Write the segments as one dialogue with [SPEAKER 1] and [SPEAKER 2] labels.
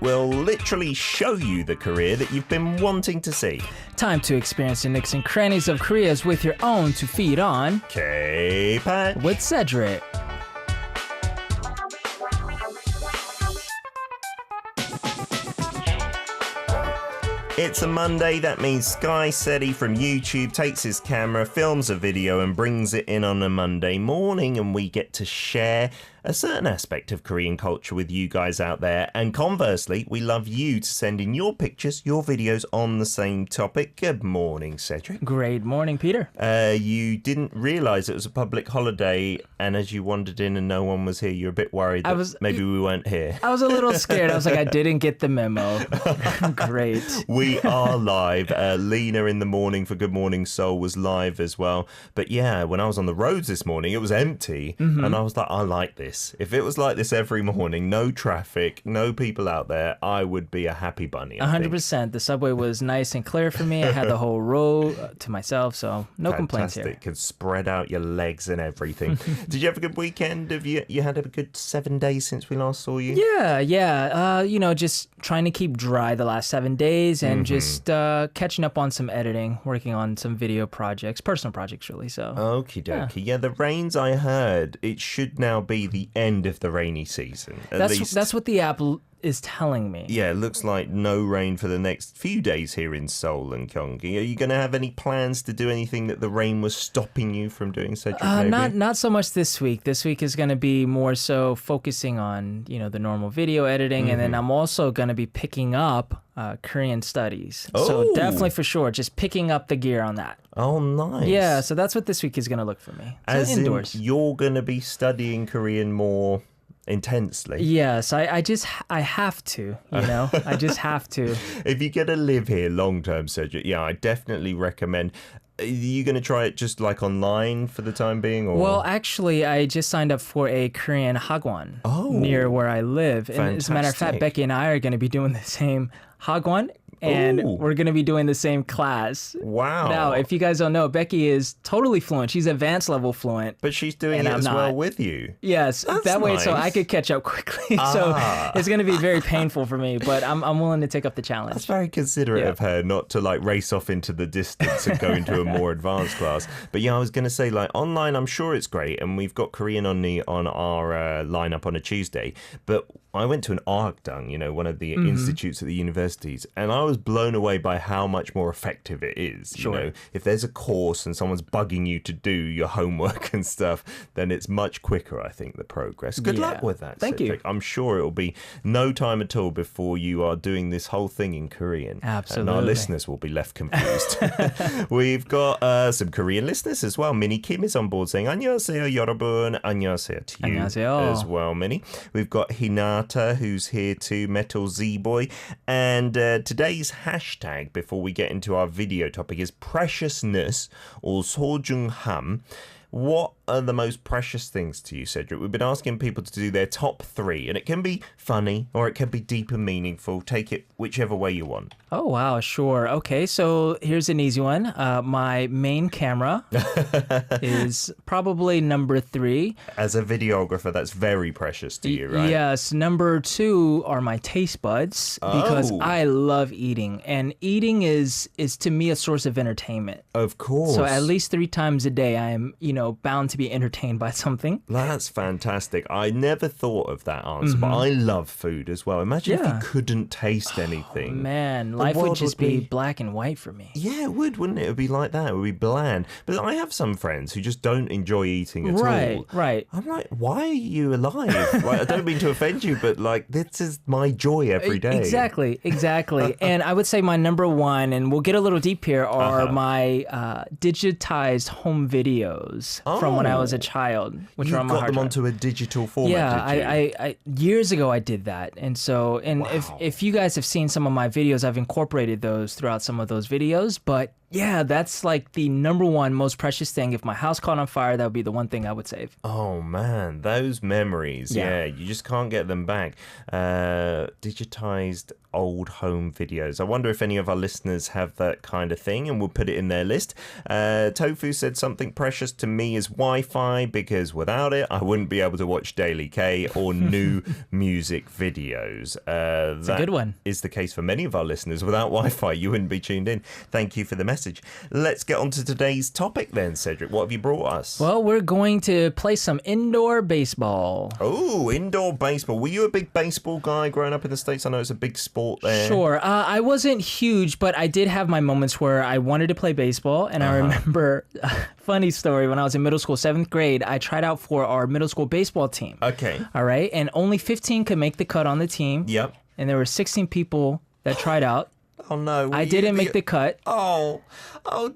[SPEAKER 1] will literally show you the career that you've been wanting to see.
[SPEAKER 2] Time to experience the nooks and crannies of Koreas with your own to feed on
[SPEAKER 1] K-Patch
[SPEAKER 2] with Cedric.
[SPEAKER 1] It's a Monday. That means Sky Cedric from YouTube takes his camera, films a video and brings it in on a Monday morning, and we get to share a certain aspect of Korean culture with you guys out there. And conversely, we love you to send in your pictures, your videos on the same topic. Good morning, Cedric.
[SPEAKER 2] Great morning, Peter.
[SPEAKER 1] You didn't realise it was a public holiday, and as you wandered in and no one was here, you're a bit worried that maybe we weren't here.
[SPEAKER 2] I was a little scared. I was like, I didn't get the memo. Great.
[SPEAKER 1] We are live. Lena in the morning for Good Morning Seoul was live as well. But yeah, when I was on the roads this morning, it was empty. And I was like, I like this. If it was like this every morning, no traffic, no people out there, I would be a happy bunny.
[SPEAKER 2] 100%. The subway was nice and clear for me. I had the whole row to myself, so no complaints here.
[SPEAKER 1] Fantastic. Could spread out your legs and everything. Did you have a good weekend? Have you had a good 7 days since we last saw you?
[SPEAKER 2] Yeah. Just trying to keep dry the last 7 days and just catching up on some editing, working on some video projects, personal projects really. So
[SPEAKER 1] okie dokie. Yeah, the rains, I heard, it should now be the end of the rainy season.
[SPEAKER 2] That's what the app is telling me.
[SPEAKER 1] Yeah, it looks like no rain for the next few days here in Seoul and Gyeonggi. Are you going to have any plans to do anything that the rain was stopping you from doing, Cedric?
[SPEAKER 2] Not so much this week. This week is going to be more so focusing on, the normal video editing, and then I'm also going to be picking up Korean studies.
[SPEAKER 1] Oh.
[SPEAKER 2] So definitely for sure, just picking up the gear on that.
[SPEAKER 1] Oh, nice.
[SPEAKER 2] Yeah, so that's what this week is going to look for me. So
[SPEAKER 1] As
[SPEAKER 2] indoors.
[SPEAKER 1] You're going to be studying Korean more intensely.
[SPEAKER 2] Yes, I have to, I just have to.
[SPEAKER 1] If you're going to live here long term, Cedric, yeah, I definitely recommend. Are you going to try it just like online for the time being? Or?
[SPEAKER 2] Well, actually, I just signed up for a Korean hagwon near where I live. And as a matter of fact, Becky and I are going to be doing the same hagwon. And we're going to be doing the same class.
[SPEAKER 1] Wow.
[SPEAKER 2] Now, if you guys don't know, Becky is totally fluent. She's advanced level fluent.
[SPEAKER 1] But she's doing it as well with you.
[SPEAKER 2] Yes. That way, so I could catch up quickly. So it's going to be very painful for me, but I'm willing to take up the challenge.
[SPEAKER 1] That's very considerate of her not to like race off into the distance and go into a more advanced class. But yeah, I was going to say like online, I'm sure it's great. And we've got Korean on our lineup on a Tuesday. But I went to an Argdang, one of the institutes at the universities, and I was blown away by how much more effective it is.
[SPEAKER 2] Sure.
[SPEAKER 1] If there's a course and someone's bugging you to do your homework and stuff, then it's much quicker, I think, the progress. Good luck with that.
[SPEAKER 2] Thank you.
[SPEAKER 1] I'm sure it'll be no time at all before you are doing this whole thing in Korean.
[SPEAKER 2] Absolutely.
[SPEAKER 1] And our listeners will be left confused. We've got some Korean listeners as well. Minnie Kim is on board saying, 안녕하세요, 여러분. 안녕하세요 to you
[SPEAKER 2] 안녕하세요.
[SPEAKER 1] as well, Minnie. We've got Hinata, who's here too, Metal Z-Boy. And today's hashtag, before we get into our video topic, is preciousness or 소중함. What are the most precious things to you, Cedric? We've been asking people to do their top 3, and it can be funny or it can be deep and meaningful. Take it whichever way you want.
[SPEAKER 2] Oh, wow, sure. Okay, so here's an easy one. My main camera is probably number 3.
[SPEAKER 1] As a videographer, that's very precious to you, right?
[SPEAKER 2] Yes. Number 2 are my taste buds because I love eating. And eating is to me a source of entertainment.
[SPEAKER 1] Of course.
[SPEAKER 2] So at least 3 times a day, I am, bound to be entertained by something.
[SPEAKER 1] That's fantastic. I never thought of that answer, but I love food as well. Imagine if you couldn't taste anything.
[SPEAKER 2] Oh, man, life would just be black and white for me.
[SPEAKER 1] Yeah, it would, wouldn't it? It would be like that. It would be bland. But I have some friends who just don't enjoy eating at all.
[SPEAKER 2] Right.
[SPEAKER 1] I'm like, why are you alive? Like, I don't mean to offend you, but like, this is my joy every day.
[SPEAKER 2] Exactly. And I would say my number 1, and we'll get a little deep here, are my digitized home videos from when I was a child, which are on my hard drive.
[SPEAKER 1] You got them onto a digital format, did you?
[SPEAKER 2] I years ago I did that, and so if you guys have seen some of my videos, I've incorporated those throughout some of those videos. But Yeah, that's like the number one most precious thing. If my house caught on fire, that would be the one thing I would save.
[SPEAKER 1] Oh man, those memories.
[SPEAKER 2] Yeah.
[SPEAKER 1] Yeah, you just can't get them back. Digitized old home videos. I wonder if any of our listeners have that kind of thing, and we'll put it in their list. Tofu said something precious to me is Wi-Fi, because without it, I wouldn't be able to watch Daily K or new music videos.
[SPEAKER 2] That's a good one.
[SPEAKER 1] Is the case for many of our listeners. Without Wi-Fi, you wouldn't be tuned in. Thank you for the message. Let's get on to today's topic then, Cedric. What have you brought us?
[SPEAKER 2] Well, we're going to play some indoor baseball.
[SPEAKER 1] Oh, indoor baseball. Were you a big baseball guy growing up in the States? I know it's a big sport there.
[SPEAKER 2] Sure. I wasn't huge, but I did have my moments where I wanted to play baseball. And I remember, funny story, when I was in middle school, 7th grade, I tried out for our middle school baseball team.
[SPEAKER 1] Okay.
[SPEAKER 2] All right. And only 15 could make the cut on the team.
[SPEAKER 1] Yep.
[SPEAKER 2] And there were 16 people that tried out.
[SPEAKER 1] Oh no.
[SPEAKER 2] I didn't make the cut.
[SPEAKER 1] Oh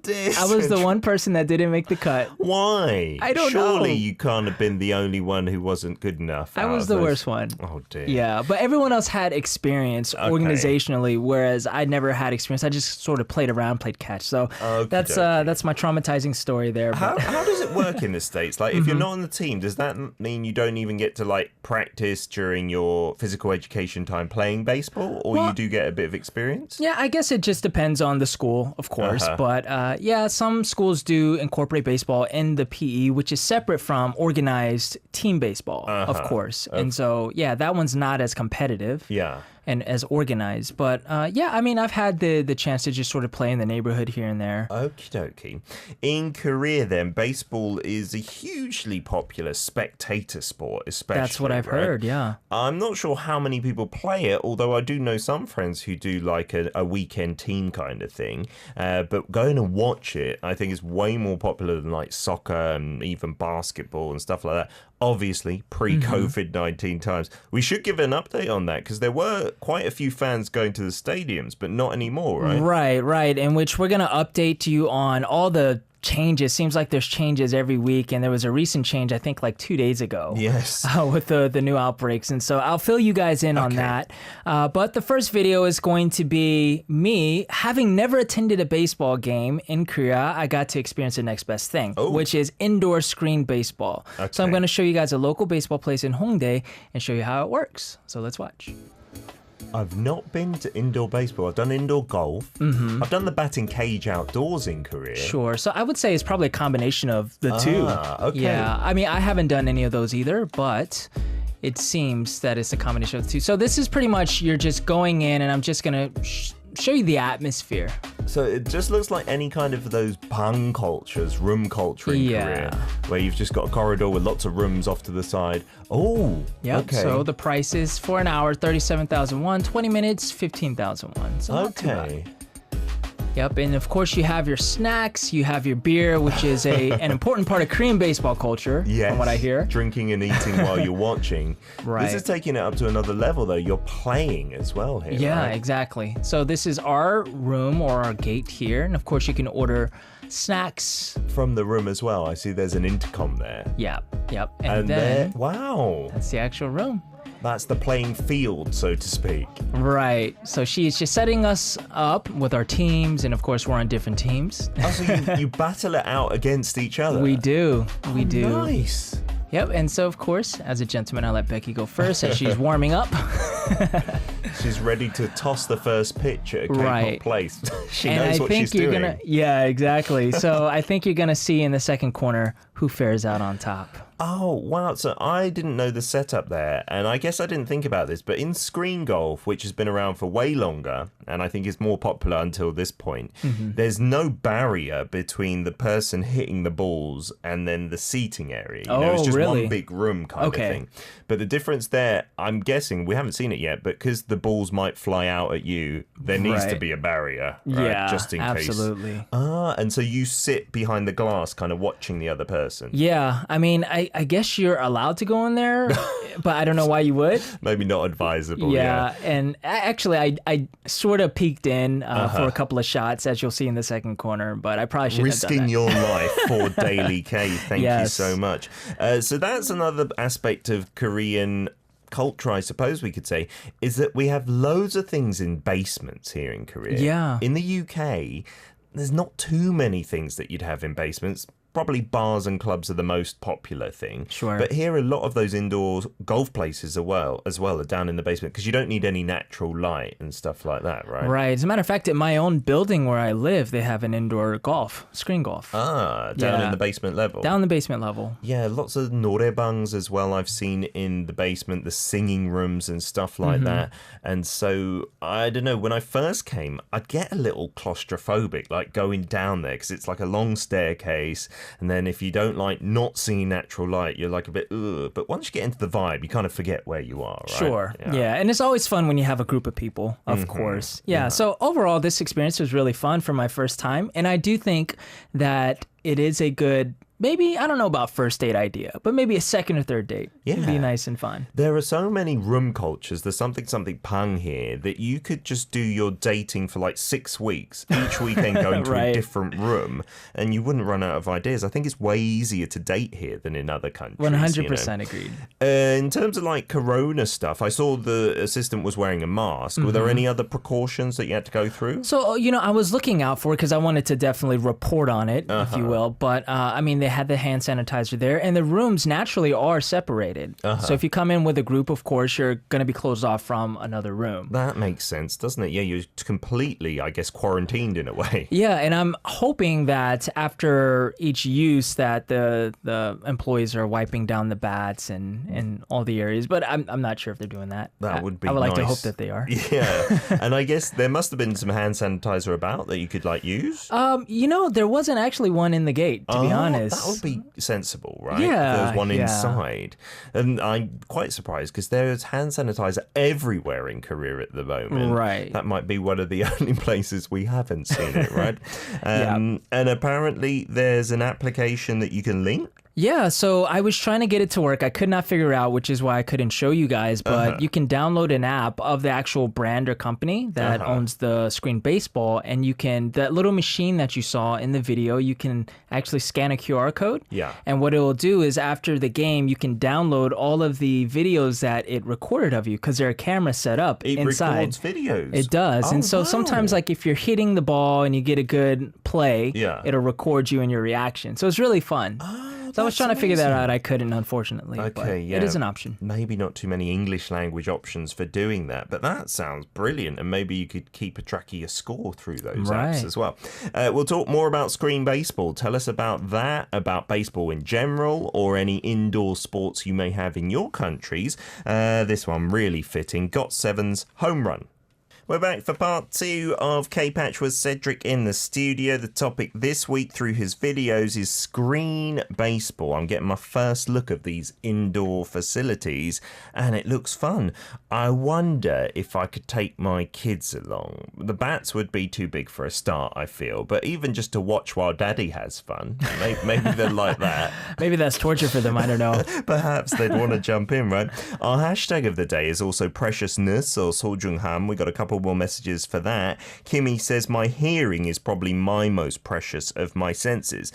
[SPEAKER 1] dear.
[SPEAKER 2] I was the one person that didn't make the cut.
[SPEAKER 1] Why?
[SPEAKER 2] I don't know.
[SPEAKER 1] Surely you can't have been the only one who wasn't good enough.
[SPEAKER 2] I was the worst one.
[SPEAKER 1] Oh dear.
[SPEAKER 2] Yeah, but everyone else had experience organizationally, whereas I never had experience. I just sort of played around, played catch. So that's my traumatizing story there.
[SPEAKER 1] How does it work in the States? Like, if you're not on the team, does that mean you don't even get to like practice during your physical education time playing baseball, or you do get a bit of experience?
[SPEAKER 2] Yeah, I guess it just depends on the school, of course. But yeah, some schools do incorporate baseball in the PE, which is separate from organized team baseball, of course. And so, yeah, that one's not as competitive.
[SPEAKER 1] Yeah.
[SPEAKER 2] And as organized. But yeah, I mean, I've had the chance to just sort of play in the neighborhood here and there.
[SPEAKER 1] Okie dokie. In Korea, then, baseball is a hugely popular spectator sport, especially.
[SPEAKER 2] That's what I've heard, yeah.
[SPEAKER 1] I'm not sure how many people play it, although I do know some friends who do like a weekend team kind of thing. But going to watch it, I think, is way more popular than like soccer and even basketball and stuff like that. Obviously, pre-COVID-19 times. We should give an update on that, because there were quite a few fans going to the stadiums, but not anymore, right?
[SPEAKER 2] Right. In which we're going to update you on all the changes. Seems like there's changes every week, and there was a recent change, I think, like 2 days ago.
[SPEAKER 1] Yes.
[SPEAKER 2] With the new outbreaks, and so I'll fill you guys in on that. But the first video is going to be me having never attended a baseball game in Korea. I got to experience the next best thing, which is indoor screen baseball. So I'm going to show you guys a local baseball place in Hongdae and show you how it works. So let's watch.
[SPEAKER 1] I've not been to indoor baseball. I've done indoor golf. I've done the batting cage outdoors in Korea.
[SPEAKER 2] Sure. So I would say it's probably a combination of the two.
[SPEAKER 1] Okay.
[SPEAKER 2] Yeah. I mean, I haven't done any of those either, but it seems that it's a combination of the two. So this is pretty much, you're just going in, and I'm just going to show you the atmosphere.
[SPEAKER 1] So it just looks like any kind of those bang cultures, room culture in Korea, where you've just got a corridor with lots of rooms off to the side. Oh,
[SPEAKER 2] yep.
[SPEAKER 1] Okay.
[SPEAKER 2] So the price is for an hour, 37,001, 20 minutes, 15,001. So not too bad. Yep, and of course you have your snacks, you have your beer, which is an important part of Korean baseball culture, from what I hear.
[SPEAKER 1] Drinking and eating while you're watching.
[SPEAKER 2] Right.
[SPEAKER 1] This is taking it up to another level, though. You're playing as well here,
[SPEAKER 2] Yeah,
[SPEAKER 1] right?
[SPEAKER 2] exactly. So this is our room or our gate here, and of course you can order snacks.
[SPEAKER 1] From the room as well. I see there's an intercom there.
[SPEAKER 2] Yep.
[SPEAKER 1] And then, wow.
[SPEAKER 2] That's the actual room.
[SPEAKER 1] That's the playing field, so to speak.
[SPEAKER 2] Right. So she's just setting us up with our teams, and of course we're on different teams.
[SPEAKER 1] Oh, so you battle it out against each other?
[SPEAKER 2] We do. We do.
[SPEAKER 1] Nice.
[SPEAKER 2] Yep, and so of course, as a gentleman, I let Becky go first as she's warming up.
[SPEAKER 1] She's ready to toss the first pitch at a K-pop place. She knows what she's doing.
[SPEAKER 2] Yeah, exactly. So I think you're gonna see in the second corner who fares out on top.
[SPEAKER 1] Oh, wow. So I didn't know the setup there, and I guess I didn't think about this, but in screen golf, which has been around for way longer, and I think is more popular until this point, there's no barrier between the person hitting the balls and then the seating area. You know, it's just one big room kind of thing. But the difference there, I'm guessing, we haven't seen it yet, but because the balls might fly out at you, there needs to be a barrier, right?
[SPEAKER 2] Yeah,
[SPEAKER 1] just in case.
[SPEAKER 2] Absolutely.
[SPEAKER 1] And so you sit behind the glass kind of watching the other person.
[SPEAKER 2] Yeah, I mean, I guess you're allowed to go in there, but I don't know why you would.
[SPEAKER 1] Maybe not advisable.
[SPEAKER 2] Yeah, and actually, I sort of peeked in for a couple of shots, as you'll see in the second corner, but I probably shouldn't have done that.
[SPEAKER 1] Risking your life for Daily K. Thank you so much. So that's another aspect of Korean culture, I suppose we could say, is that we have loads of things in basements here in Korea.
[SPEAKER 2] Yeah.
[SPEAKER 1] In the UK, there's not too many things that you'd have in basements. Probably bars and clubs are the most popular thing.
[SPEAKER 2] Sure.
[SPEAKER 1] But here, a lot of those indoor golf places as well are down in the basement because you don't need any natural light and stuff like that, right?
[SPEAKER 2] Right. As a matter of fact, in my own building where I live, they have an indoor screen golf.
[SPEAKER 1] Down in the basement level.
[SPEAKER 2] Down the basement level.
[SPEAKER 1] Yeah, lots of norebangs as well I've seen in the basement, the singing rooms and stuff like that. And so, I don't know, when I first came, I'd get a little claustrophobic, like going down there because it's like a long staircase. And then if you don't like not seeing natural light, you're like a bit, ugh. But once you get into the vibe, you kind of forget where you are, right?
[SPEAKER 2] Sure. Yeah. And it's always fun when you have a group of people, of course. Yeah. So overall, this experience was really fun for my first time. And I do think that it is a good, maybe, I don't know about first date idea, but maybe a second or third date.
[SPEAKER 1] Yeah.
[SPEAKER 2] It'd be nice and fun.
[SPEAKER 1] There are so many room cultures. There's something pang here that you could just do your dating for like 6 weeks, each weekend going to a different room, and you wouldn't run out of ideas. I think it's way easier to date here than in other countries.
[SPEAKER 2] 100% agreed.
[SPEAKER 1] In terms of like corona stuff, I saw the assistant was wearing a mask. Were there any other precautions that you had to go through?
[SPEAKER 2] So, I was looking out for it because I wanted to definitely report on it, if you will. But, I mean, they had the hand sanitizer there, and the rooms naturally are separated. So if you come in with a group, of course, you're going to be closed off from another room.
[SPEAKER 1] That makes sense, doesn't it? Yeah, you're completely, I guess, quarantined in a way.
[SPEAKER 2] Yeah, and I'm hoping that after each use that the employees are wiping down the bats and all the areas, but I'm not sure if they're doing that.
[SPEAKER 1] That would be
[SPEAKER 2] I would like to
[SPEAKER 1] nice.
[SPEAKER 2] hope that they are.
[SPEAKER 1] Yeah, and I guess there must have been some hand sanitizer about that you could like use.
[SPEAKER 2] There wasn't actually one in the gate, to be honest.
[SPEAKER 1] That would be sensible, right?
[SPEAKER 2] Yeah,
[SPEAKER 1] If there was one inside. And I'm quite surprised because there's hand sanitizer everywhere in Korea at the moment.
[SPEAKER 2] Right.
[SPEAKER 1] That might be one of the only places we haven't seen it, right? And apparently there's an application that you can link.
[SPEAKER 2] Yeah, so I was trying to get it to work. I could not figure out, which is why I couldn't show you guys, but you can download an app of the actual brand or company that owns the screen baseball, and that little machine that you saw in the video, you can actually scan a QR code.
[SPEAKER 1] Yeah.
[SPEAKER 2] And what it will do is after the game, you can download all of the videos that it recorded of you because there are cameras set up inside.
[SPEAKER 1] It records videos.
[SPEAKER 2] It does. And so sometimes, like if you're hitting the ball and you get a good play, it'll record you and your reaction. So it's really fun. So I was trying to figure that out. I couldn't, unfortunately.
[SPEAKER 1] Okay,
[SPEAKER 2] but it is an option.
[SPEAKER 1] Maybe not too many English language options for doing that, but that sounds brilliant. And maybe you could keep a track of your score through those apps as well. We'll talk more about screen baseball. Tell us about that, about baseball in general, or any indoor sports you may have in your countries. This one really fitting. Got7's Home Run. We're back for part 2 of K-Patch with Cedric in the studio. The topic this week through his videos is screen baseball. I'm getting my first look of these indoor facilities and it looks fun. I wonder if I could take my kids along. The bats would be too big for a start, I feel, but even just to watch while Daddy has fun, maybe they'll like that.
[SPEAKER 2] Maybe that's torture for them, I don't know.
[SPEAKER 1] Perhaps they'd want to jump in, right? Our hashtag of the day is also preciousness or 소중함. We got a couple more messages for that. Kimmy says, my hearing is probably my most precious of my senses.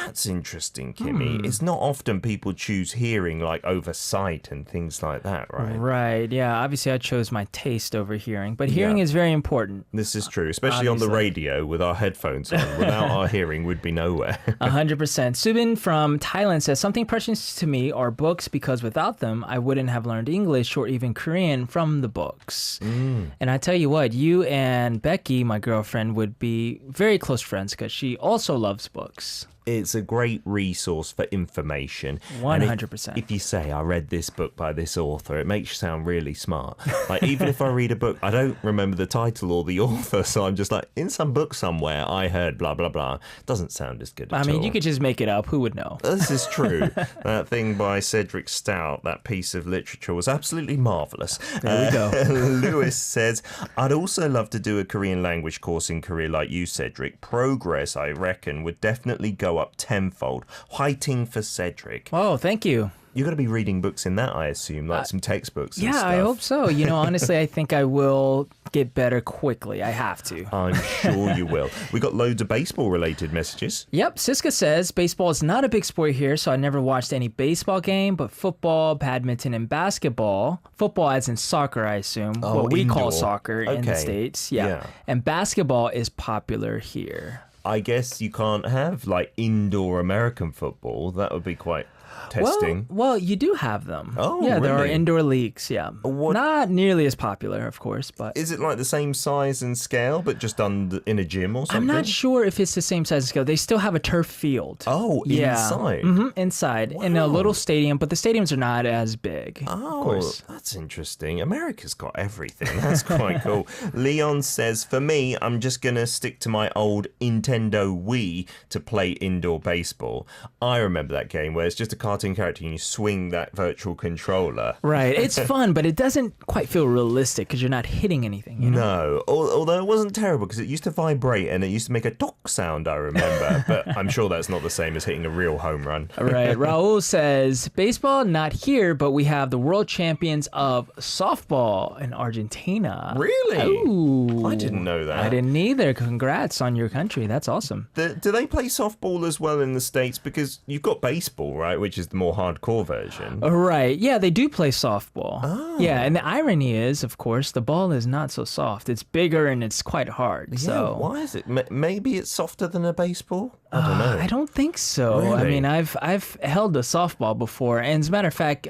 [SPEAKER 1] That's interesting, Kimmy. It's not often people choose hearing like over sight and things like that, right?
[SPEAKER 2] Right, yeah. Obviously, I chose my taste over hearing, but hearing is very important.
[SPEAKER 1] This is true, especially on the radio with our headphones on. Without our hearing, we'd be nowhere.
[SPEAKER 2] 100%. Subin from Thailand says, something precious to me are books because without them, I wouldn't have learned English or even Korean from the books. And I tell you what, you and Becky, my girlfriend, would be very close friends because she also loves books.
[SPEAKER 1] It's a great resource for information.
[SPEAKER 2] 100%.
[SPEAKER 1] If you say, I read this book by this author, it makes you sound really smart. Like, even if I read a book, I don't remember the title or the author, so I'm just like, in some book somewhere, I heard blah, blah, blah. Doesn't sound as good at all.
[SPEAKER 2] I mean, you could just make it up. Who would know?
[SPEAKER 1] This is true. That thing by Cedric Stout, that piece of literature, was absolutely marvellous.
[SPEAKER 2] There we go.
[SPEAKER 1] Lewis says, I'd also love to do a Korean language course in Korea like you, Cedric. Progress, I reckon, would definitely go up tenfold. Whiting for Cedric.
[SPEAKER 2] Oh, thank you.
[SPEAKER 1] You're going to be reading books in that, I assume, like some textbooks and stuff.
[SPEAKER 2] I hope so. Honestly, I think I will get better quickly. I have to.
[SPEAKER 1] I'm sure you will. We got loads of baseball-related messages.
[SPEAKER 2] Yep. Siska says, baseball is not a big sport here, so I never watched any baseball game, but football, badminton, and basketball. Football as in soccer, I assume. What we call soccer in the States. Yeah. And basketball is popular here.
[SPEAKER 1] I guess you can't have like indoor American football. That would be quite testing.
[SPEAKER 2] Well, you do have them.
[SPEAKER 1] Oh,
[SPEAKER 2] yeah, there are
[SPEAKER 1] really?
[SPEAKER 2] indoor leagues. Yeah,
[SPEAKER 1] What-
[SPEAKER 2] not nearly as popular, of course, but
[SPEAKER 1] Is it like the same size and scale, but just done in a gym or something?
[SPEAKER 2] I'm not sure if it's the same size and scale. They still have a turf field.
[SPEAKER 1] Oh,
[SPEAKER 2] yeah.
[SPEAKER 1] inside.
[SPEAKER 2] Inside in a little stadium, but the stadiums are not as big.
[SPEAKER 1] Oh,
[SPEAKER 2] of course.
[SPEAKER 1] that's interesting. America's got everything. That's quite cool. Leon says, for me, I'm just going to stick to my old Nintendo Wii to play indoor baseball. I remember that game where it's just a cartoon character and you swing that virtual controller.
[SPEAKER 2] Right. It's fun, but it doesn't quite feel realistic because you're not hitting anything. You know?
[SPEAKER 1] No, although it wasn't terrible because it used to vibrate and it used to make a tock sound, I remember. But I'm sure that's not the same as hitting a real home run.
[SPEAKER 2] Right. Raul says, baseball, not here, but we have the world champions of softball in Argentina.
[SPEAKER 1] Really?
[SPEAKER 2] Ooh.
[SPEAKER 1] I didn't know that.
[SPEAKER 2] I didn't either. Congrats on your country. That's awesome.
[SPEAKER 1] Do they play softball as well in the States? Because you've got baseball, right, which is the more hardcore version.
[SPEAKER 2] Right. Yeah, they do play softball.
[SPEAKER 1] Oh.
[SPEAKER 2] Yeah, and the irony is, of course, the ball is not so soft. It's bigger and it's quite hard.
[SPEAKER 1] Yeah,
[SPEAKER 2] So
[SPEAKER 1] why is it? Maybe it's softer than a baseball? I don't know.
[SPEAKER 2] I don't think so. I
[SPEAKER 1] Really?
[SPEAKER 2] mean, I've held a softball before, and as a matter of fact,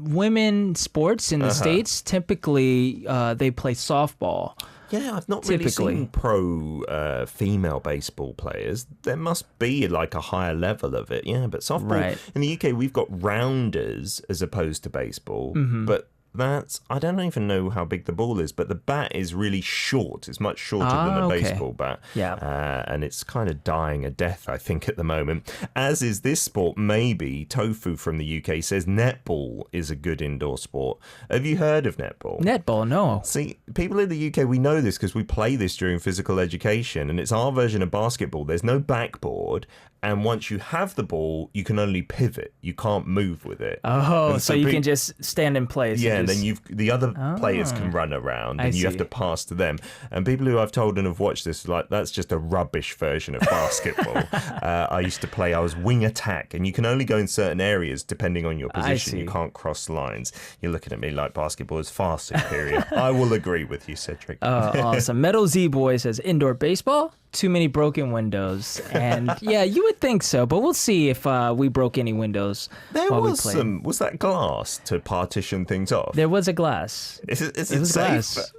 [SPEAKER 2] women sports in the States typically they play softball.
[SPEAKER 1] Yeah, I've not really
[SPEAKER 2] Typically.
[SPEAKER 1] seen pro female baseball players. There must be like a higher level of it. Yeah, but softball
[SPEAKER 2] Right.
[SPEAKER 1] in the UK, we've got rounders as opposed to baseball. But that's, I don't even know how big the ball is, but the bat is really short. It's much shorter than a
[SPEAKER 2] okay.
[SPEAKER 1] baseball bat.
[SPEAKER 2] Yeah.
[SPEAKER 1] And it's kind of dying a death, I think, at the moment. As is this sport, maybe. Tofu from the UK says netball is a good indoor sport. Have you heard of netball?
[SPEAKER 2] Netball, no.
[SPEAKER 1] See, people in the UK, we know this because we play this during physical education, and it's our version of basketball. There's no backboard, and once you have the ball, you can only pivot. You can't move with it.
[SPEAKER 2] Oh,
[SPEAKER 1] And
[SPEAKER 2] so you
[SPEAKER 1] pe-
[SPEAKER 2] can just stand in place.
[SPEAKER 1] Yeah, and
[SPEAKER 2] just-
[SPEAKER 1] then the other players can run around, and
[SPEAKER 2] I
[SPEAKER 1] you have
[SPEAKER 2] see.
[SPEAKER 1] to pass to them. And people who I've told and have watched this, are like, that's just a rubbish version of basketball. I used to play, I was wing attack, and you can only go in certain areas depending on your position. You
[SPEAKER 2] see.
[SPEAKER 1] can't cross lines. You're looking at me like basketball is far superior. I will agree with you, Cedric.
[SPEAKER 2] Awesome. Metal Z Boy says indoor baseball, too many broken windows. And yeah, you would think so, but we'll see if we broke any windows
[SPEAKER 1] There
[SPEAKER 2] while
[SPEAKER 1] was
[SPEAKER 2] we played.
[SPEAKER 1] was that glass to partition things off?
[SPEAKER 2] There was a glass.
[SPEAKER 1] Is it
[SPEAKER 2] It was
[SPEAKER 1] safe?
[SPEAKER 2] glass.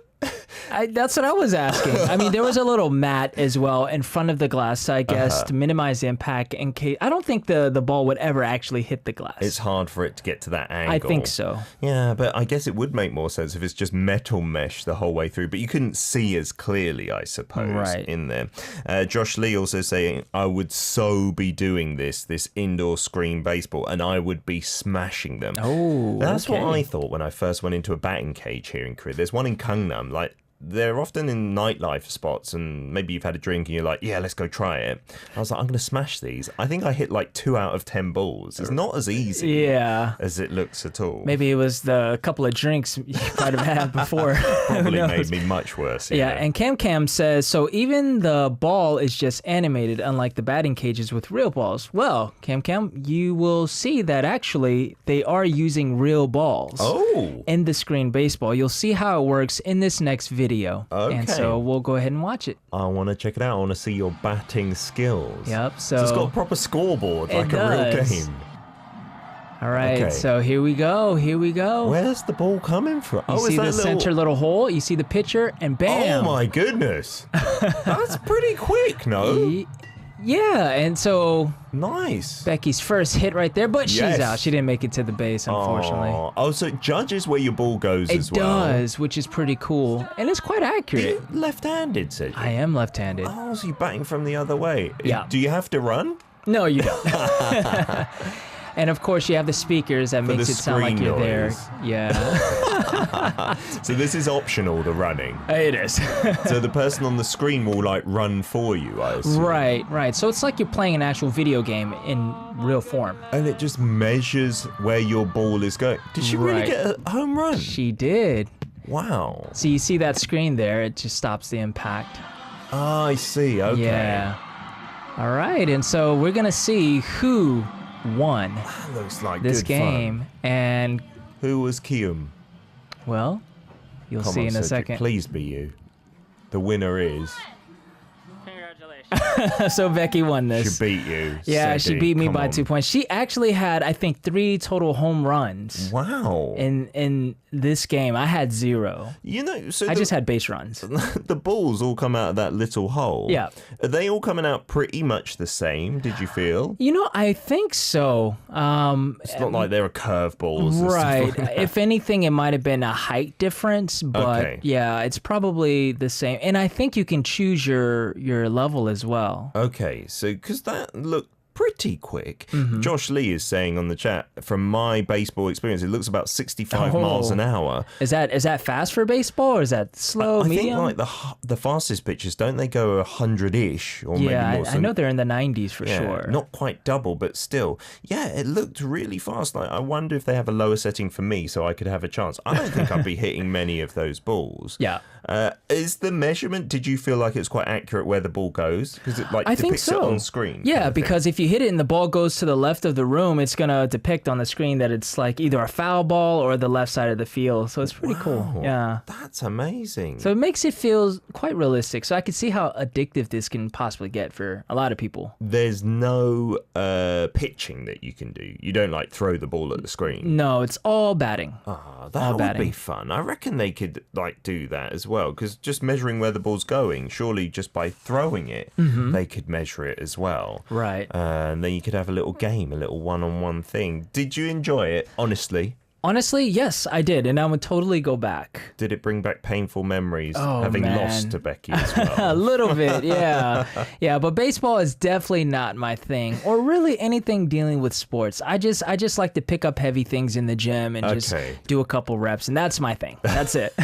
[SPEAKER 2] That's what I was asking. I mean, there was a little mat as well in front of the glass, I guess, to minimize the impact in case. I don't think the ball would ever actually hit the glass.
[SPEAKER 1] It's hard for it to get to that angle.
[SPEAKER 2] I think so.
[SPEAKER 1] Yeah, but I guess it would make more sense if it's just metal mesh the whole way through, but you couldn't see as clearly, I suppose,
[SPEAKER 2] Right.
[SPEAKER 1] in there. Josh Lee also saying, I would so be doing this indoor screen baseball, and I would be smashing them.
[SPEAKER 2] Oh,
[SPEAKER 1] That's
[SPEAKER 2] okay.
[SPEAKER 1] what I thought when I first went into a batting cage here in Korea. There's one in Gangnam, like, they're often in nightlife spots, and maybe you've had a drink and you're like, yeah, let's go try it. I was like, I'm going to smash these. I think I hit like 2 out of 10 balls. It's not as easy
[SPEAKER 2] Yeah.
[SPEAKER 1] as it looks at all.
[SPEAKER 2] Maybe it was the couple of drinks you might have had before.
[SPEAKER 1] Probably
[SPEAKER 2] Who
[SPEAKER 1] made
[SPEAKER 2] knows?
[SPEAKER 1] me much worse.
[SPEAKER 2] Yeah, and Cam says, so even the ball is just animated, unlike the batting cages with real balls. Well, Cam, you will see that actually they are using real balls
[SPEAKER 1] Oh,
[SPEAKER 2] in the screen baseball. You'll see how it works in this next video. And
[SPEAKER 1] Okay.
[SPEAKER 2] so we'll go ahead and watch it.
[SPEAKER 1] I want to check it out. I want to see your batting skills.
[SPEAKER 2] Yep,
[SPEAKER 1] So it's got a proper scoreboard, like a real
[SPEAKER 2] does.
[SPEAKER 1] game.
[SPEAKER 2] All right,
[SPEAKER 1] Okay.
[SPEAKER 2] so here we go.
[SPEAKER 1] Where's the ball coming from?
[SPEAKER 2] You see the center little hole, you see the pitcher, and bam.
[SPEAKER 1] Oh my goodness. That's pretty quick, no?
[SPEAKER 2] Yeah, and so
[SPEAKER 1] Nice.
[SPEAKER 2] Becky's first hit right there, but she's
[SPEAKER 1] Yes.
[SPEAKER 2] out. She didn't make it to the base, unfortunately.
[SPEAKER 1] Oh, so it judges where your ball goes
[SPEAKER 2] It
[SPEAKER 1] as well.
[SPEAKER 2] does, which is pretty cool, and it's quite accurate.
[SPEAKER 1] You're left-handed, Cedric.
[SPEAKER 2] I am left-handed.
[SPEAKER 1] Oh, so you're batting from the other way.
[SPEAKER 2] Yeah.
[SPEAKER 1] Do you have to run?
[SPEAKER 2] No, you don't. And of course, you have the speakers that makes
[SPEAKER 1] the
[SPEAKER 2] it sound like
[SPEAKER 1] screen
[SPEAKER 2] you're there.
[SPEAKER 1] noise.
[SPEAKER 2] Yeah,
[SPEAKER 1] So this is optional, the running.
[SPEAKER 2] it is.
[SPEAKER 1] So the person on the screen will like run for you, I assume.
[SPEAKER 2] Right. So it's like you're playing an actual video game in real form.
[SPEAKER 1] And it just measures where your ball is going. Did she really
[SPEAKER 2] Right.
[SPEAKER 1] get a home run?
[SPEAKER 2] She did.
[SPEAKER 1] Wow.
[SPEAKER 2] So you see that screen there? It just stops the impact.
[SPEAKER 1] Ah, I see. Okay.
[SPEAKER 2] Yeah. All right, and so we're gonna see who won
[SPEAKER 1] That looks like
[SPEAKER 2] this
[SPEAKER 1] good
[SPEAKER 2] game, and
[SPEAKER 1] fun. Who was Kium?
[SPEAKER 2] well, you'll
[SPEAKER 1] Come
[SPEAKER 2] see
[SPEAKER 1] on,
[SPEAKER 2] in a
[SPEAKER 1] Cedric,
[SPEAKER 2] second.
[SPEAKER 1] Please be you. The winner is.
[SPEAKER 2] Congratulations. So Becky won this.
[SPEAKER 1] She beat you.
[SPEAKER 2] Yeah,
[SPEAKER 1] Cedric,
[SPEAKER 2] she beat me
[SPEAKER 1] come
[SPEAKER 2] by
[SPEAKER 1] on.
[SPEAKER 2] 2 points. She actually had, I think, 3 total home runs
[SPEAKER 1] Wow.
[SPEAKER 2] in this game. I had 0.
[SPEAKER 1] You know, so
[SPEAKER 2] I just had base runs.
[SPEAKER 1] the balls all come out of that little hole.
[SPEAKER 2] Yeah.
[SPEAKER 1] Are they all coming out pretty much the same, did you feel?
[SPEAKER 2] You know, I think so.
[SPEAKER 1] It's not like they're curveballs.
[SPEAKER 2] Right. If anything, it might have been a height difference, but
[SPEAKER 1] Okay.
[SPEAKER 2] yeah, it's probably the same. And I think you can choose your level as well.
[SPEAKER 1] Okay, so because that looked pretty quick.
[SPEAKER 2] Mm-hmm.
[SPEAKER 1] Josh Lee is saying on the chat, from my baseball experience, it looks about 65 miles an hour.
[SPEAKER 2] Is that fast for baseball, or is that slow,
[SPEAKER 1] I think
[SPEAKER 2] medium?
[SPEAKER 1] like the fastest pitches, don't they go 100-ish or maybe
[SPEAKER 2] Yeah,
[SPEAKER 1] more?
[SPEAKER 2] I know they're in the 90s for sure.
[SPEAKER 1] Not quite double, but still. Yeah, it looked really fast. Like, I wonder if they have a lower setting for me so I could have a chance. I don't think I'd be hitting many of those balls.
[SPEAKER 2] Yeah.
[SPEAKER 1] Is the measurement, did you feel like it's quite accurate where the ball goes? Because it like
[SPEAKER 2] I think
[SPEAKER 1] depicts
[SPEAKER 2] so.
[SPEAKER 1] it on screen.
[SPEAKER 2] Yeah, because if you hit it and the ball goes to the left of the room, it's going to depict on the screen that it's like either a foul ball or the left side of the field. So it's pretty cool. Yeah.
[SPEAKER 1] That's amazing.
[SPEAKER 2] So it makes it feel quite realistic. So I could see how addictive this can possibly get for a lot of people.
[SPEAKER 1] There's no pitching that you can do. You don't like throw the ball at the screen.
[SPEAKER 2] No, it's all batting.
[SPEAKER 1] That would
[SPEAKER 2] batting.
[SPEAKER 1] be fun. I reckon they could like do that as well, because just measuring where the ball's going, surely just by throwing it, they could measure it as well.
[SPEAKER 2] Right.
[SPEAKER 1] And then you could have a little game, a little one-on-one thing. Did you enjoy it, honestly?
[SPEAKER 2] Honestly, yes, I did. And I would totally go back.
[SPEAKER 1] Did it bring back painful memories,
[SPEAKER 2] Oh,
[SPEAKER 1] having
[SPEAKER 2] man.
[SPEAKER 1] lost to Becky as
[SPEAKER 2] A
[SPEAKER 1] well?
[SPEAKER 2] little bit, yeah. Yeah, but baseball is definitely not my thing, or really anything dealing with sports. I just like to pick up heavy things in the gym and just
[SPEAKER 1] Okay.
[SPEAKER 2] do a couple reps, and that's my thing. That's it.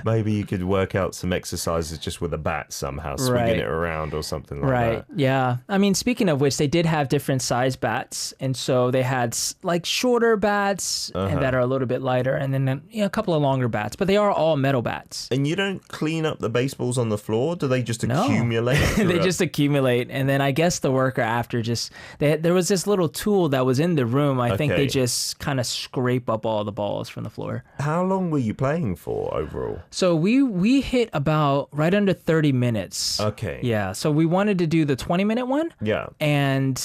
[SPEAKER 1] Maybe you could work out some exercises just with a bat somehow, swinging
[SPEAKER 2] Right.
[SPEAKER 1] it around or something like
[SPEAKER 2] Right.
[SPEAKER 1] that.
[SPEAKER 2] Yeah. I mean, speaking of which, they did have different size bats, and so they had like shorter bats and that are a little bit lighter, and then a couple of longer bats. But they are all metal bats.
[SPEAKER 1] And you don't clean up the baseballs on the floor? Do they just
[SPEAKER 2] No.
[SPEAKER 1] accumulate?
[SPEAKER 2] They
[SPEAKER 1] throughout-
[SPEAKER 2] just accumulate, and then I guess the worker after there was this little tool that was in the room. I think
[SPEAKER 1] Okay.
[SPEAKER 2] they just kind of scrape up all the balls from the floor.
[SPEAKER 1] How long were you playing for overall?
[SPEAKER 2] So we hit about right under 30 minutes.
[SPEAKER 1] Okay.
[SPEAKER 2] Yeah. So we wanted to do the 20-minute one,
[SPEAKER 1] Yeah.
[SPEAKER 2] and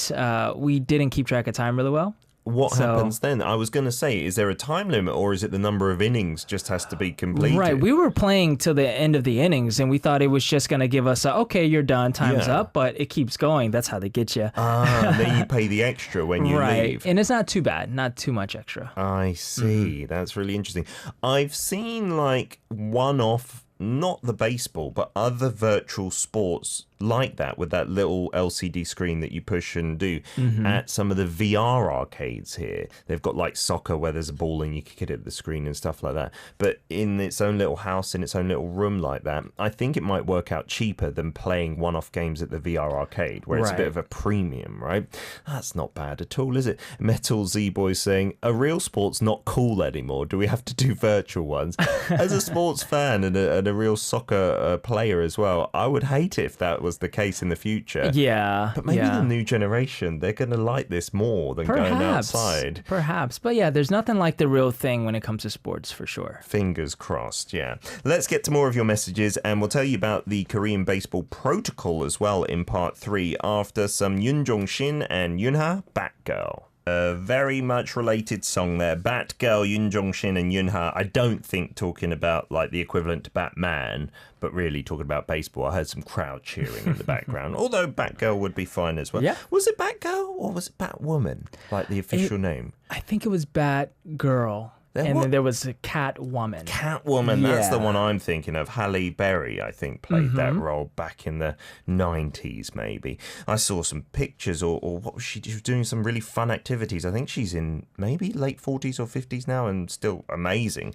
[SPEAKER 2] we didn't keep track of time really well.
[SPEAKER 1] What
[SPEAKER 2] So-
[SPEAKER 1] happens then? I was going to say, is there a time limit or is it the number of innings just has to be completed?
[SPEAKER 2] Right. We were playing till the end of the innings, and we thought it was just going to give us okay, you're done, time's
[SPEAKER 1] Yeah.
[SPEAKER 2] up, but it keeps going. That's how they get you.
[SPEAKER 1] And then you pay the extra when you
[SPEAKER 2] Right.
[SPEAKER 1] leave.
[SPEAKER 2] And it's not too bad, not too much extra.
[SPEAKER 1] I see. That's really interesting. I've seen like one-off, not the baseball, but other virtual sports like that with that little LCD screen that you push and do at some of the VR arcades here. They've got like soccer where there's a ball and you can get it at the screen and stuff like that. But in its own little house, in its own little room like that, I think it might work out cheaper than playing one-off games at the VR arcade where it's a bit
[SPEAKER 2] Right.
[SPEAKER 1] of a premium, right? That's not bad at all, is it? Metal Z-Boy saying, a real sport's not cool anymore. Do we have to do virtual ones? As a sports fan and a real soccer player as well, I would hate it if that was the case in the future.
[SPEAKER 2] Yeah.
[SPEAKER 1] But maybe
[SPEAKER 2] yeah.
[SPEAKER 1] the new generation, they're going to like this more than going outside.
[SPEAKER 2] Perhaps. But yeah, there's nothing like the real thing when it comes to sports for sure.
[SPEAKER 1] Fingers crossed, yeah. Let's get to more of your messages, and we'll tell you about the Korean baseball protocol as well in part 3 after some Yoon Jong-shin and Yoonha, Batgirl. A very much related song there. Batgirl, Yoon Jong-shin and Yoonha. I don't think talking about like the equivalent to Batman, but really talking about baseball. I heard some crowd cheering in the background. Although Batgirl would be fine as well.
[SPEAKER 2] Yeah.
[SPEAKER 1] Was it Batgirl or was it Batwoman? Like the official name?
[SPEAKER 2] I think it was Batgirl. And
[SPEAKER 1] what?
[SPEAKER 2] then there was a Catwoman.
[SPEAKER 1] Catwoman, that's the
[SPEAKER 2] Yeah.
[SPEAKER 1] one I'm thinking of. Halle Berry, I think, played that role back in the 90s, maybe. I saw some pictures, or what was she was doing some really fun activities. I think she's in maybe late 40s or 50s now and still amazing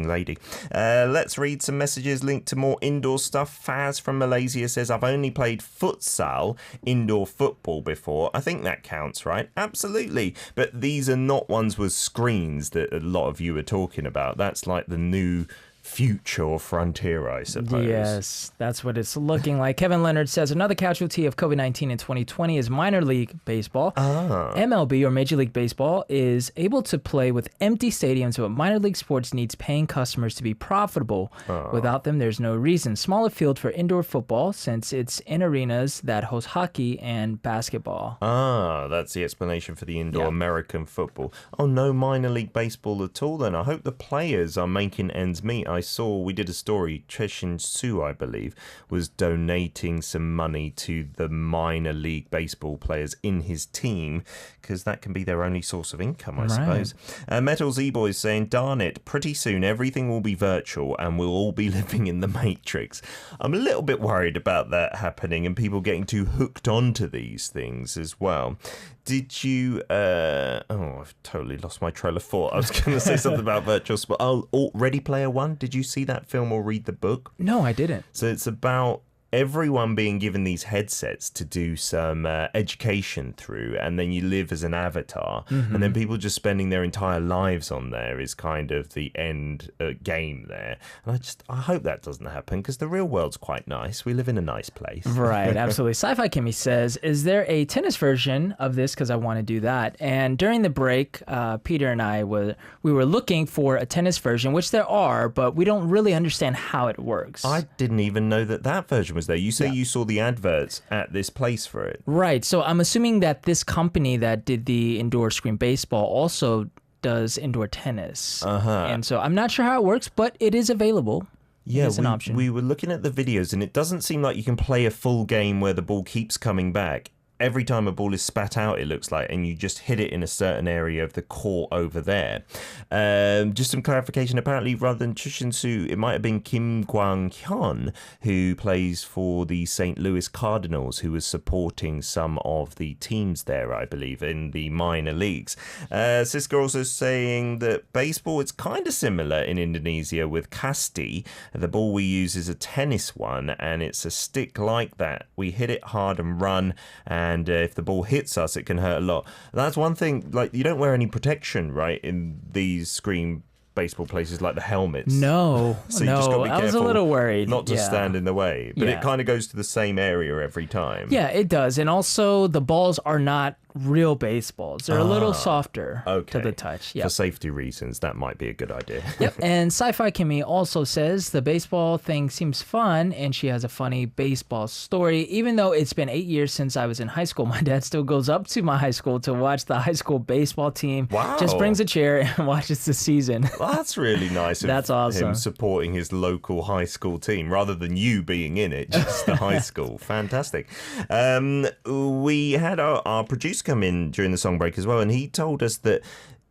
[SPEAKER 1] lady. Let's read some messages linked to more indoor stuff. Faz from Malaysia says, I've only played futsal, indoor football, before. I think that counts, right? Absolutely. But these are not ones with screens that a lot of you are talking about. That's like the new future or frontier, I suppose.
[SPEAKER 2] Yes, that's what it's looking like. Kevin Leonard says another casualty of COVID-19 in 2020 is minor league baseball. MLB, or Major League Baseball, is able to play with empty stadiums, but minor league sports needs paying customers to be profitable. Without them, there's no reason. Smaller field for indoor football, since it's in arenas that host hockey and basketball.
[SPEAKER 1] That's the explanation for the indoor American football. Oh, no minor league baseball at all then. I hope the players are making ends meet. I saw, we did a story, Cheshin Su, I believe, was donating some money to the minor league baseball players in his team, because that can be their only source of income, I suppose. Metal Z-Boy is saying, darn it, pretty soon everything will be virtual and we'll all be living in the Matrix. I'm a little bit worried about that happening and people getting too hooked onto these things as well. Did you... I've totally lost my trail of thought. I was going to say something about virtual sport. Ready Player One. Did you see that film or read the book?
[SPEAKER 2] No, I didn't.
[SPEAKER 1] So it's about everyone being given these headsets to do some education through, and then you live as an avatar, and then people just spending their entire lives on there is kind of the end game there. And I hope that doesn't happen, because the real world's quite nice. We live in a nice place.
[SPEAKER 2] Right, absolutely. Sci-Fi Kimmy says, is there a tennis version of this? Because I want to do that. And during the break, Peter and I were looking for a tennis version, which there are, but we don't really understand how it works.
[SPEAKER 1] I didn't even know that version was there. You say you saw the adverts at this place for it.
[SPEAKER 2] Right. So I'm assuming that this company that did the indoor screen baseball also does indoor tennis. And so I'm not sure how it works, but it is available.
[SPEAKER 1] Yeah,
[SPEAKER 2] an option.
[SPEAKER 1] We were looking at the videos, and it doesn't seem like you can play a full game where the ball keeps coming back. Every time a ball is spat out, it looks like, and you just hit it in a certain area of the court over there. Just some clarification. Apparently, rather than Chushin-Su, it might have been Kim Kwang-hyun, who plays for the St. Louis Cardinals, who was supporting some of the teams there, I believe, in the minor leagues. Siska also saying that baseball, it's kind of similar in Indonesia with kasti. The ball we use is a tennis one, and it's a stick like that. We hit it hard and run, and if the ball hits us, it can hurt a lot. That's one thing, like, you don't wear any protection, right, in these screen baseball places, like the helmets.
[SPEAKER 2] No,
[SPEAKER 1] so you just got to be careful,
[SPEAKER 2] I was a little worried.
[SPEAKER 1] Not to stand in the way, but it kind of goes to the same area every time.
[SPEAKER 2] Yeah, it does. And also, the balls are not real baseballs. They're a little softer to the touch.
[SPEAKER 1] For safety reasons, that might be a good idea.
[SPEAKER 2] And Sci-Fi Kimmy also says the baseball thing seems fun, and she has a funny baseball story. Even though it's been 8 years since I was in high school, my dad still goes up to my high school to watch the high school baseball team.
[SPEAKER 1] Wow.
[SPEAKER 2] Just brings a chair and watches the season.
[SPEAKER 1] Well, that's really nice.
[SPEAKER 2] That's awesome.
[SPEAKER 1] Him supporting his local high school team rather than you being in it, just the high school. Fantastic. We had our producer come in during the song break as well, and he told us that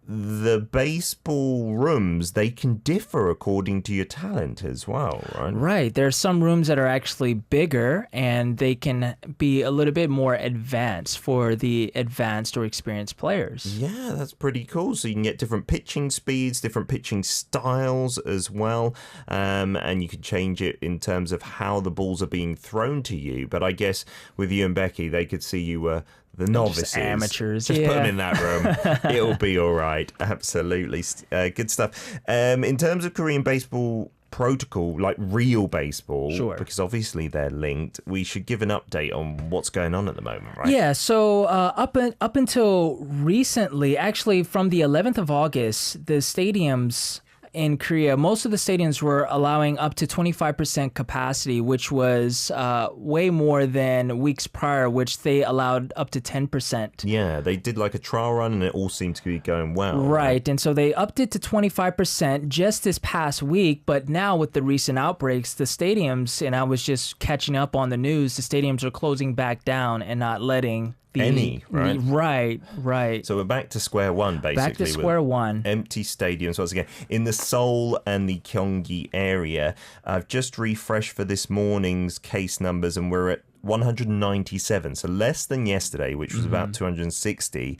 [SPEAKER 1] the baseball rooms, they can differ according to your talent as well, right?
[SPEAKER 2] Right. There are some rooms that are actually bigger, and they can be a little bit more advanced for the advanced or experienced players.
[SPEAKER 1] Yeah, that's pretty cool. So you can get different pitching speeds, different pitching styles as well, and you can change it in terms of how the balls are being thrown to you. But I guess with you and Becky, they could see you were the novices,
[SPEAKER 2] just amateurs.
[SPEAKER 1] Just put them in that room. It'll be all right. Absolutely. Good stuff. In terms of Korean baseball protocol, like real baseball, because obviously they're linked, we should give an update on what's going on at the moment, right?
[SPEAKER 2] Yeah, so up until recently, actually from the 11th of August, the stadiums in Korea, most of the stadiums were allowing up to 25% capacity, which was way more than weeks prior, which they allowed up to 10%.
[SPEAKER 1] Yeah, they did like a trial run, and it all seemed to be going well.
[SPEAKER 2] Right, and so they upped it to 25% just this past week, but now with the recent outbreaks, the stadiums, and I was just catching up on the news, the stadiums are closing back down and not letting right? Right.
[SPEAKER 1] So we're back to square one, basically.
[SPEAKER 2] Back to square one.
[SPEAKER 1] Empty stadiums once again. In the Seoul and the Gyeonggi area, I've just refreshed for this morning's case numbers, and we're at 197, so less than yesterday, which was about 260.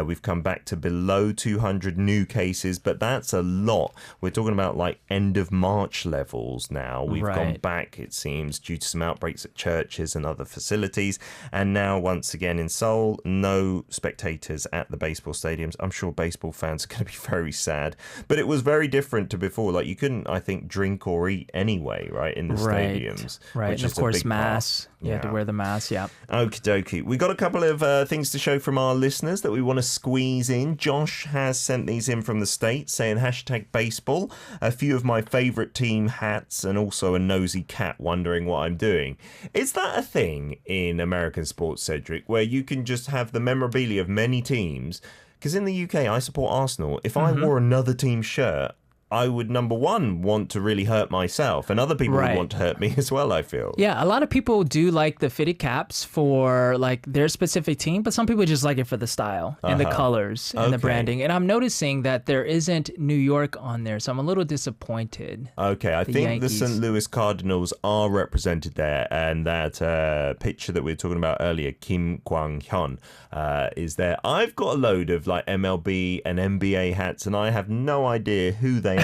[SPEAKER 1] We've come back to below 200 new cases, but that's a lot. We're talking about like end of March levels now. We've gone back, it seems, due to some outbreaks at churches and other facilities. And now, once again, in Seoul, no spectators at the baseball stadiums. I'm sure baseball fans are going to be very sad. But it was very different to before. Like, you couldn't, I think, drink or eat anyway, right, in the stadiums.
[SPEAKER 2] Right, and of course, masks. You had to wear the mask, yeah.
[SPEAKER 1] Okie dokie. We got a couple of things to show from our listeners that we want to squeeze in. Josh has sent these in from the States, saying hashtag baseball, a few of my favourite team hats, and also a nosy cat wondering what I'm doing. Is that a thing in American sports, Cedric, where you can just have the memorabilia of many teams? Because in the UK, I support Arsenal. If I wore another team's shirt, I would, number one, want to really hurt myself, and other people would want to hurt me as well, I feel.
[SPEAKER 2] Yeah, a lot of people do like the fitted caps for like their specific team, but some people just like it for the style and the colors and the branding. And I'm noticing that there isn't New York on there, so I'm a little disappointed.
[SPEAKER 1] Okay, I think
[SPEAKER 2] Yankees.
[SPEAKER 1] the St. Louis Cardinals are represented there, and that picture that we were talking about earlier, Kim Kwang-hyun, is there. I've got a load of like MLB and NBA hats, and I have no idea who they are.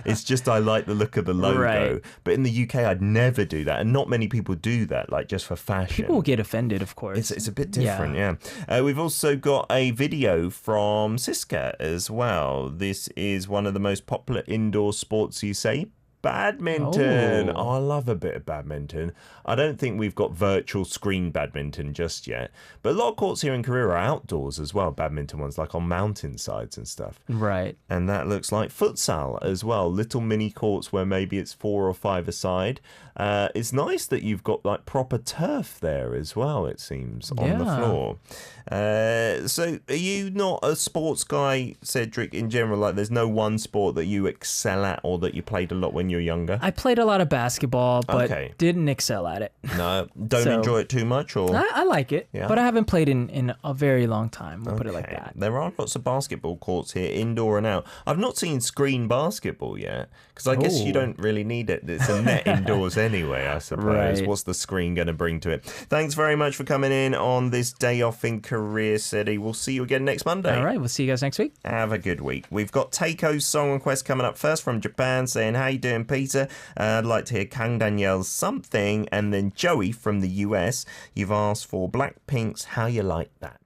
[SPEAKER 1] It's just I like the look of the logo. But in the UK, I'd never do that, and not many people do that, like just for fashion.
[SPEAKER 2] People will get offended, of course.
[SPEAKER 1] It's a bit different, yeah. We've also got a video from Siska as well. This is one of the most popular indoor sports, you say. Badminton. Oh, I love a bit of badminton. I don't think we've got virtual screen badminton just yet. But a lot of courts here in Korea are outdoors as well. Badminton ones, like on mountainsides and stuff.
[SPEAKER 2] Right.
[SPEAKER 1] And that looks like futsal as well. Little mini courts where maybe it's 4 or 5 a side. It's nice that you've got like proper turf there as well, it seems, on the floor. So are you not a sports guy, Cedric, in general? Like there's no one sport that you excel at or that you played a lot when you were younger?
[SPEAKER 2] I played a lot of basketball, but didn't excel at it.
[SPEAKER 1] No, don't enjoy it too much? Or
[SPEAKER 2] I like it, but I haven't played in a very long time. We'll put it like that.
[SPEAKER 1] There are lots of basketball courts here, indoor and out. I've not seen screen basketball yet, because I guess you don't really need it. It's a net indoors anyway, I suppose. What's the screen going to bring to it? Thanks very much for coming in on this day off in Korea City. We'll see you again next Monday.
[SPEAKER 2] All right, we'll see you guys next week.
[SPEAKER 1] Have a good week. We've got Taiko's song request coming up first from Japan, saying, how you doing, Peter? I'd like to hear Kang Daniel's Something, and then Joey from the US. You've asked for Blackpink's How You Like That.